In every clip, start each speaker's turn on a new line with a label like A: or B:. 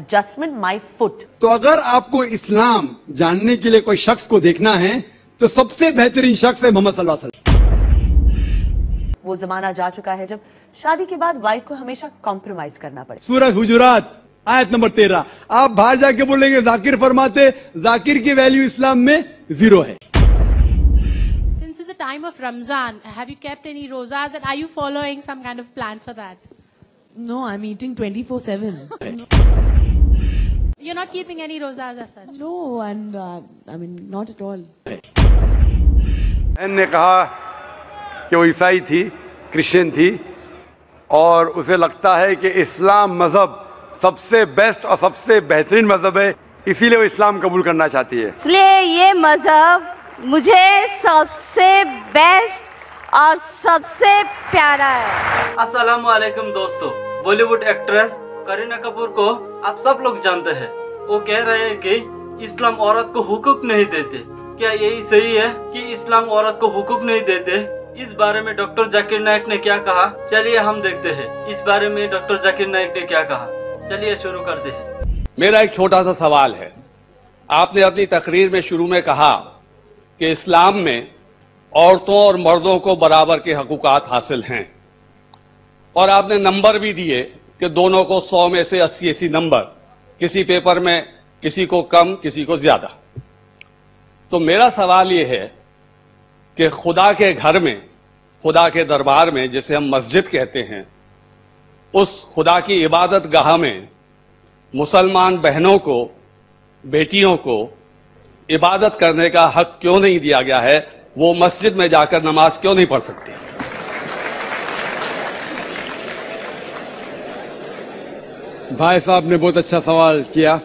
A: adjustment, my foot.
B: तो अगर आपको इस्लाम जानने के लिए कोई शख्स को देखना है तो सबसे बेहतरीन शख्स है मोहम्मद सल्लल्लाहु अलैहि वसल्लम।
A: वो जमाना जा चुका है जब शादी के बाद वाइफ को हमेशा कॉम्प्रोमाइज करना पड़े।
B: सूरह हुजुरात आयत नंबर 13। आप बाहर जाके बोलेंगे जाकिर फरमाते, जाकिर की वैल्यू इस्लाम में 0 है।
C: Since it's the time of Ramzan, have you kept any rozas and are you following some kind of plan for that?
D: No, I'm eating 24/7.
C: You're not keeping any rozas as such?
D: No, and I mean, not at all.
B: ने कहा कि वो ईसाई थी, Christian थी और उसे लगता है कि इस्लाम मजहब सबसे बेस्ट और सबसे बेहतरीन मजहब है, इसीलिए वो इस्लाम कबूल करना चाहती है।
E: इसलिए ये मजहब मुझे सबसे बेस्ट और सबसे प्यारा है।
F: अस्सलाम वालेकुम दोस्तों, बॉलीवुड एक्ट्रेस करीना कपूर को आप सब लोग जानते हैं। वो कह रहे हैं कि इस्लाम औरत को हुकूक नहीं देते। क्या यही सही है कि इस्लाम औरत को हुकूक नहीं देते? इस बारे में डॉक्टर जाकिर नाइक ने क्या कहा, चलिए हम देखते हैं इस बारे में डॉक्टर जाकिर नाइक ने क्या कहा। चलिए शुरू करते हैं।
G: मेरा एक छोटा सा सवाल है। आपने अपनी तकरीर में शुरू में कहा कि इस्लाम में औरतों और मर्दों को बराबर के हकूकात हासिल हैं और आपने नंबर भी दिए कि दोनों को 100 में से 80 नंबर, किसी पेपर में किसी को कम किसी को ज्यादा। तो मेरा सवाल यह है कि खुदा के घर में, खुदा के दरबार में, जिसे हम मस्जिद कहते हैं, उस खुदा की इबादत गाह में मुसलमान बहनों को, बेटियों को इबादत करने का हक क्यों नहीं दिया गया है? वो मस्जिद में जाकर नमाज क्यों नहीं पढ़ सकती?
B: भाई साहब ने बहुत अच्छा सवाल किया।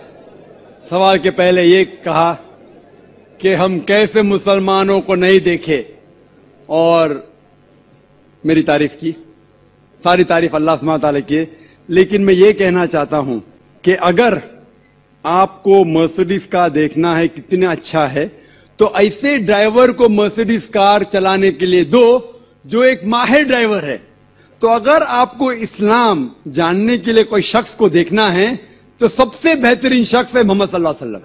B: सवाल के पहले ये कहा कि हम कैसे मुसलमानों को नहीं देखे और मेरी तारीफ की। सारी तारीफ अल्लाह सुब्हानहू व तआला की है, लेकिन मैं ये कहना चाहता हूं कि अगर आपको मर्सिडीज का देखना है कितना अच्छा है तो ऐसे ड्राइवर को मर्सिडीज कार चलाने के लिए दो जो एक माहिर ड्राइवर है। तो अगर आपको इस्लाम जानने के लिए कोई शख्स को देखना है तो सबसे बेहतरीन शख्स है मोहम्मद सल्लल्लाहु अलैहि वसल्लम।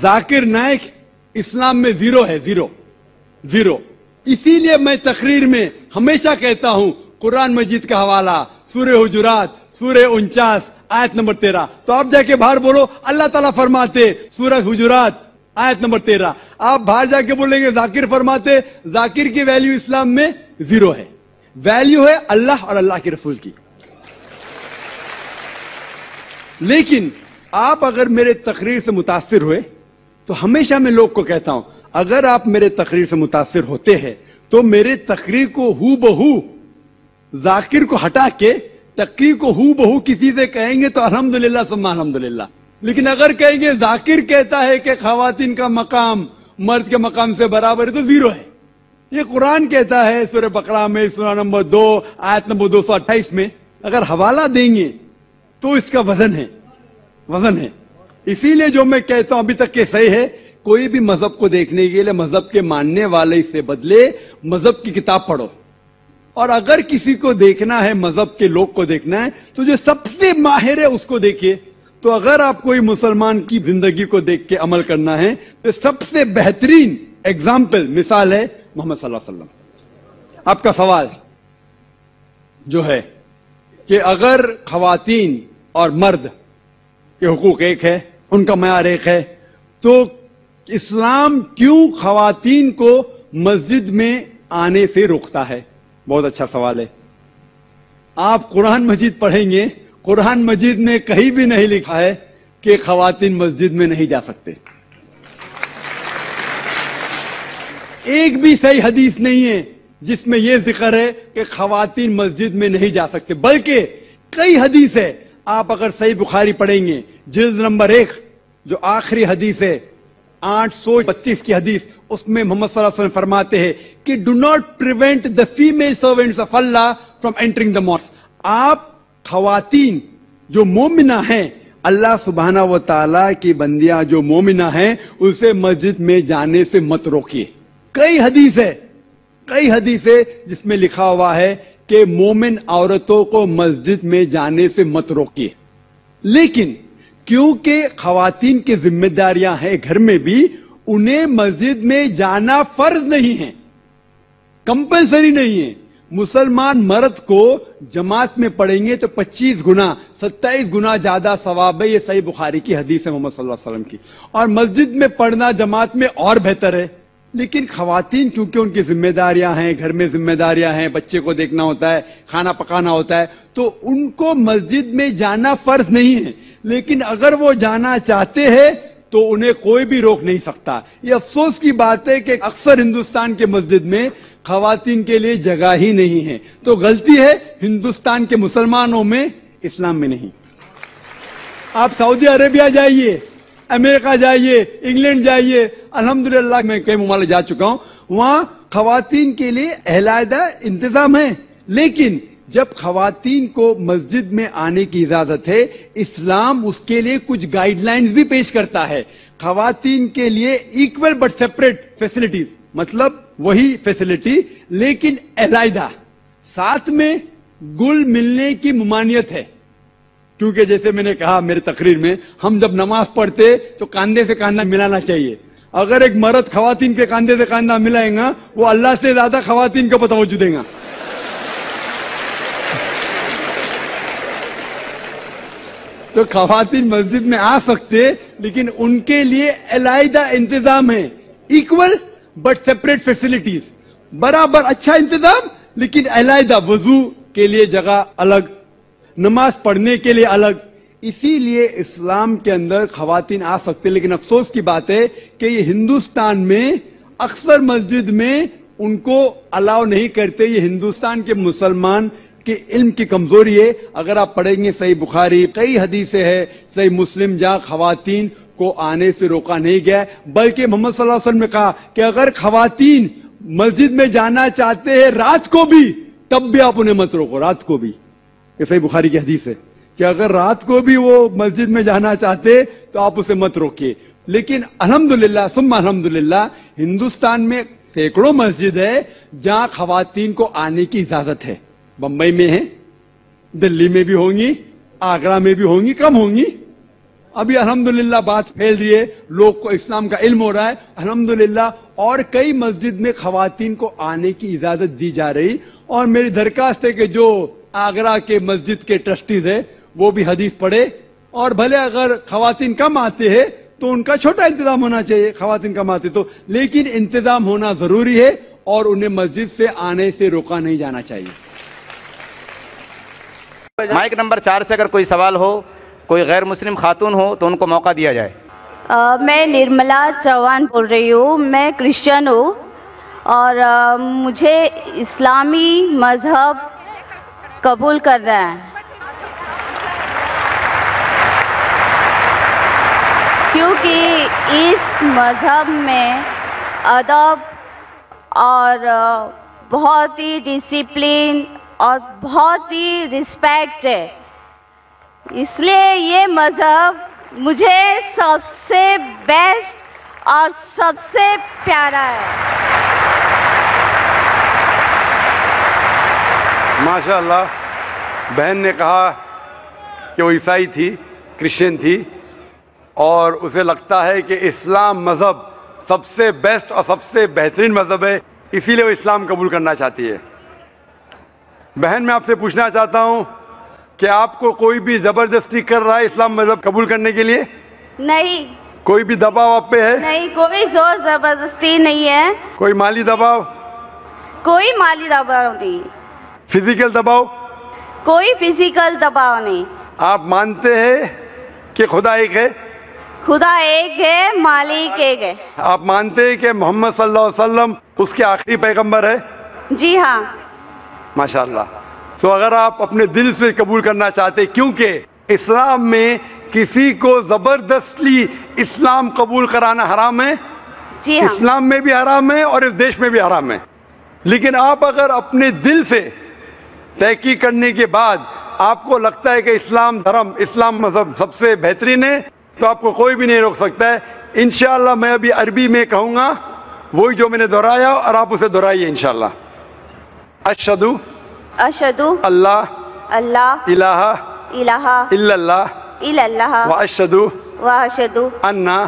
B: जाकिर नाइक इस्लाम में 0 है, 0। इसीलिए मैं तकरीर में हमेशा कहता हूं कुरान मजीद का हवाला, सूरह हुजुरात, सूरह 49 आयत नंबर 13। तो आप जाके बाहर बोलो, अल्लाह ताला फरमाते सूरह हुजुरात आयत नंबर 13। आप बाहर जाके बोलेंगे जाकिर फरमाते, जाकिर की वैल्यू इस्लाम में 0 है। वैल्यू है अल्लाह और अल्लाह के रसूल की। लेकिन आप अगर मेरे तकरीर से मुतासिर हुए तो हमेशा मैं लोग को कहता हूं, अगर आप मेरे तकरीर से मुतासिर होते हैं तो मेरे तकरीर को हू बहू जाकिर को हटा के तकरीर को हू बहू किसी से कहेंगे तो अल्हम्दुलिल्लाह सुम्मा अल्हम्दुलिल्लाह। लेकिन अगर कहेंगे जाकिर कहता है कि खवातीन का मकाम मर्द के मकाम से बराबर है तो 0 है। ये कुरान कहता है सूरह बकरा में, सूरह नंबर 2 आयत नंबर 228 में। अगर हवाला देंगे तो इसका वजन है। इसीलिए जो मैं कहता हूं अभी तक के सही है, कोई भी मजहब को देखने के लिए मजहब के मानने वाले से बदले मजहब की किताब पढ़ो। और अगर किसी को देखना है, मजहब के लोग को देखना है, तो जो सबसे माहिर है उसको देखिए। तो अगर आप कोई मुसलमान की जिंदगी को देख के अमल करना है तो सबसे बेहतरीन एग्जाम्पल, मिसाल है मोहम्मद सल्लल्लाहु अलैहि वसल्लम। आपका सवाल जो है कि अगर खवातीन और मर्द के हुकूक एक है, उनका मयार एक है, तो इस्लाम क्यों खवातीन को मस्जिद में आने से रोकता है? बहुत अच्छा सवाल है। आप कुरान मजीद पढ़ेंगे, कुरान मजीद में कहीं भी नहीं लिखा है कि खवातीन मस्जिद में नहीं जा सकते। एक भी सही हदीस नहीं है जिसमें यह जिक्र है कि खवातीन मस्जिद में नहीं जा सकते, बल्कि कई हदीस है। आप अगर सही बुखारी पढ़ेंगे, जिल्द नंबर 1 जो आखिरी हदीस है 832 की हदीस, उसमें मोहम्मद सल्लल्लाहु अलैहि वसल्लम फरमाते हैं कि do not prevent the female servants of Allah from entering the mosque. आप खवातीन जो मोमिना हैं, अल्लाह सुब्हानहू व तआला की बंदियां जो मोमिना हैं, उसे मस्जिद में जाने से मत रोकिए। कई हदीस है जिसमें लिखा हुआ है کہ مومن عورتوں کو مسجد میں جانے سے مت روکیے، لیکن کیونکہ خواتین کی ذمہ داریاں ہیں گھر میں بھی، انہیں مسجد میں جانا فرض نہیں ہے، کمپلسری نہیں ہے۔ مسلمان مرد کو جماعت میں پڑھیں گے تو 25 گنا 27 گنا زیادہ ثواب ہے، یہ صحیح بخاری کی حدیث ہے محمد صلی اللہ علیہ وسلم کی، اور مسجد میں پڑھنا جماعت میں اور بہتر ہے۔ لیکن خواتین کیونکہ ان کی ذمہ داریاں ہیں، گھر میں ذمہ داریاں ہیں، بچے کو دیکھنا ہوتا ہے، کھانا پکانا ہوتا ہے، تو ان کو مسجد میں جانا فرض نہیں ہے، لیکن اگر وہ جانا چاہتے ہیں تو انہیں کوئی بھی روک نہیں سکتا۔ یہ افسوس کی بات ہے کہ اکثر ہندوستان کے مسجد میں خواتین کے لیے جگہ ہی نہیں ہے، تو غلطی ہے ہندوستان کے مسلمانوں میں، اسلام میں نہیں۔ آپ سعودی عربیہ جائیے، امریکہ جائیے، انگلینڈ جائیے، الحمدللہ میں کئی ممالک جا چکا ہوں، وہاں خواتین کے لیے علیحدہ انتظام ہے، لیکن جب خواتین کو مسجد میں آنے کی اجازت ہے، اسلام اس کے لیے کچھ گائیڈ لائنز بھی پیش کرتا ہے۔ خواتین کے لیے ایکول بٹ سیپریٹ فیسلٹیز، مطلب وہی فیسلٹی لیکن علیحدہ، ساتھ میں گل ملنے کی ممانعت ہے، کیونکہ جیسے میں نے کہا میرے تقریر میں، ہم جب نماز پڑھتے تو کاندھے سے کاندھا ملانا چاہیے۔ اگر ایک مرد خواتین کے کاندھے سے کاندھا ملائے گا، وہ اللہ سے زیادہ خواتین کو توجہ دے گا۔ تو خواتین مسجد میں آ سکتے، لیکن ان کے لیے علیحدہ انتظام ہے، ایکول بٹ سیپریٹ فیسلٹیز، برابر اچھا انتظام لیکن علیحدہ، وضو کے لیے جگہ الگ، نماز پڑھنے کے لیے الگ۔ اسی لیے اسلام کے اندر خواتین آ سکتے، لیکن افسوس کی بات ہے کہ یہ ہندوستان میں اکثر مسجد میں ان کو الاؤ نہیں کرتے۔ یہ ہندوستان کے مسلمان کہ علم کی کمزوری ہے۔ اگر آپ پڑھیں گے صحیح بخاری، کئی حدیثیں ہیں، صحیح مسلم، جہاں خواتین کو آنے سے روکا نہیں گیا، بلکہ محمد صلی اللہ علیہ وسلم نے کہا کہ اگر خواتین مسجد میں جانا چاہتے ہیں رات کو بھی، تب بھی آپ انہیں مت روکو، رات کو بھی۔ یہ صحیح بخاری کی حدیث ہے کہ اگر رات کو بھی وہ مسجد میں جانا چاہتے تو آپ اسے مت روکیے۔ لیکن الحمدللہ ثم الحمدللہ ہندوستان میں سینکڑوں مسجد ہے جہاں خواتین کو آنے کی اجازت ہے۔ بمبئی میں ہے، دلی میں بھی ہوں گی، آگرہ میں بھی ہوں گی، کم ہوں گی۔ ابھی الحمدللہ بات پھیل رہی ہے، لوگ کو اسلام کا علم ہو رہا ہے الحمدللہ، اور کئی مسجد میں خواتین کو آنے کی اجازت دی جا رہی۔ اور میری درخواست ہے کہ جو آگرہ کے مسجد کے ٹرسٹیز ہیں وہ بھی حدیث پڑھے، اور بھلے اگر خواتین کم آتے ہیں تو ان کا چھوٹا انتظام ہونا چاہیے، خواتین کم آتے تو، لیکن انتظام ہونا ضروری ہے اور انہیں مسجد سے آنے سے روکا نہیں جانا چاہیے۔
H: مائک نمبر 4 سے اگر کوئی سوال ہو، کوئی غیر مسلم خاتون ہو تو ان کو موقع دیا جائے۔
E: میں نرملا چوہان بول رہی ہوں، میں کرسچن ہوں، اور مجھے اسلامی مذہب قبول کرنا ہے، کیونکہ اس مذہب میں ادب اور بہت ہی ڈسپلن اور بہت ہی رسپیکٹ ہے، اس لیے یہ مذہب مجھے سب سے بیسٹ اور سب سے پیارا ہے۔
I: ماشاءاللہ، بہن نے کہا کہ وہ عیسائی تھی، کرسچن تھی، اور اسے لگتا ہے کہ اسلام مذہب سب سے بیسٹ اور سب سے بہترین مذہب ہے، اسی لیے وہ اسلام قبول کرنا چاہتی ہے۔ بہن، میں آپ سے پوچھنا چاہتا ہوں کہ آپ کو کوئی بھی زبردستی کر رہا ہے اسلام مذہب قبول کرنے کے لیے؟
E: نہیں،
I: کوئی بھی دباؤ آپ پہ ہے؟
E: نہیں، کوئی زور زبردستی نہیں ہے،
I: کوئی مالی دباؤ؟
E: کوئی مالی دباؤ نہیں،
I: فزیکل دباؤ؟
E: کوئی فزیکل دباؤ نہیں۔
I: آپ مانتے ہیں کہ خدا ایک ہے؟
E: خدا ایک ہے، مالک ایک ہے۔
I: آپ مانتے ہیں کہ محمد صلی اللہ علیہ وسلم اس کے آخری پیغمبر ہے؟
E: جی ہاں۔
I: ماشاءاللہ۔ تو اگر آپ اپنے دل سے قبول کرنا چاہتے، کیونکہ اسلام میں کسی کو زبردستی اسلام قبول کرانا حرام ہے،
E: جی ہاں،
I: اسلام میں بھی حرام ہے اور اس دیش میں بھی حرام ہے، لیکن آپ اگر اپنے دل سے تحقیق کرنے کے بعد آپ کو لگتا ہے کہ اسلام دھرم، اسلام مذہب سب سے بہترین ہے، تو آپ کو کوئی بھی نہیں روک سکتا ہے۔ انشاءاللہ میں ابھی عربی میں کہوں گا وہی جو میں نے دہرایا، اور آپ اسے دہرائیے انشاءاللہ۔ اشہدو
E: अशहदु
I: अल्लाह
E: अल्लाह
I: इलाहा
E: इलाहा
I: इल्लल्लाह
E: इल्लल्लाह
I: व अशहदु
E: व अशहदु
I: अन्ना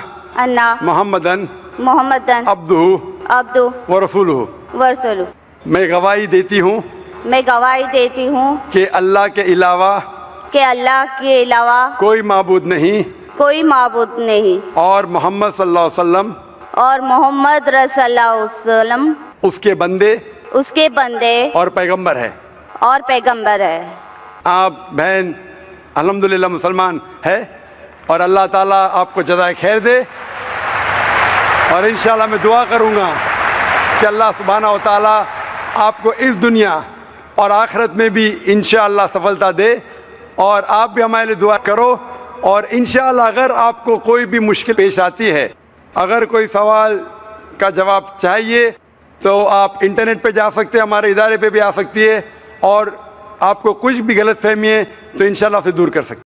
E: अन्ना
I: मुहम्मदन
E: मोहम्मदन
I: अब्दुहु
E: अब्दु
I: व रसूलुहु।
E: व रसूलुहु।
I: मैं गवाही देती हूँ
E: मैं गवाही देती हूँ
I: कि अल्लाह के अलावा
E: कि अल्लाह के अलावा
I: कोई माबूद नहीं
E: कोई माबूद नहीं
I: और मोहम्मद सल्लल्लाहु अलैहि वसल्लम
E: और मोहम्मद रसल्लल्लाहु अलैहि वसल्लम
I: उसके बंदे
E: उसके बंदे
I: और पैगंबर है।
E: और पैगंबर है।
I: आप बहन अल्हम्दुलिल्लाह मुसलमान है और अल्लाह ताला आपको जज़ाए खैर दे। और इंशाअल्लाह मैं दुआ करूँगा कि अल्लाह सुब्हानहू व तआला आपको इस दुनिया और आखिरत में भी इंशाअल्लाह सफलता दे। और आप भी हमारे लिए दुआ करो। और इंशाअल्लाह अगर आपको कोई भी मुश्किल पेश आती है, अगर कोई सवाल का जवाब चाहिए, तो आप इंटरनेट पे जा सकते हैं, हमारे इदारे पे भी आ सकती है। और आपको कुछ भी गलत फहमी है तो इंशाअल्लाह उसे दूर कर सकते हैं।